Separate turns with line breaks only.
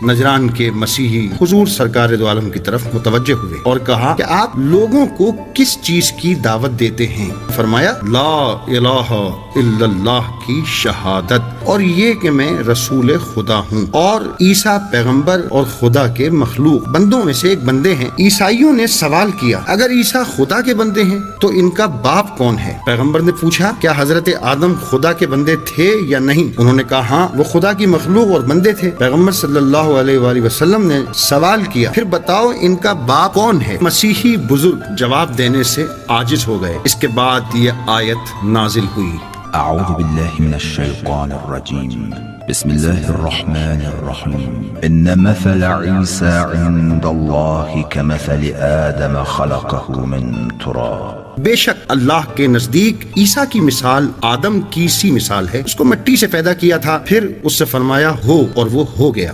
नजरान के मसीही हुजूर सरकार दो आलम की तरफ मुतवज्जे हुए और कहा कि आप लोगों को किस चीज की दावत देते हैं? फरमाया ला इलाहा इल्लल्लाह की शहादत और ये कि मैं रसूल खुदा हूँ और ईसा पैगंबर और खुदा के मखलूक बंदों में से एक बंदे हैं। ईसाइयों ने सवाल किया, अगर ईसा खुदा के बंदे हैं तो इनका बाप कौन है? पैगंबर ने पूछा, क्या हजरत आदम खुदा के बंदे थे या नहीं? उन्होंने कहा हाँ, वो खुदा की मखलूक और बंदे थे। पैगंबर सल्लल्लाहु अलैहि वसल्लम ने सवाल किया, फिर बताओ इनका बाप कौन है? मसीही बुजुर्ग जवाब देने से आजिज हो गए। इसके बाद ये आयत नाजिल हुई।
अऊज़ु बिल्लाहि मिनश शैतानिर रजीम। बिस्मिल्लाहिर रहमानिर रहीम। इन्न मसल ईसा इंदल्लाहि कमसल आदम खलक़हु मिन तुराब।
बेशक अल्लाह के नजदीक ईसा की मिसाल आदम की सी मिसाल है। उसको मिट्टी से पैदा किया था, फिर उससे फरमाया हो और वो हो गया।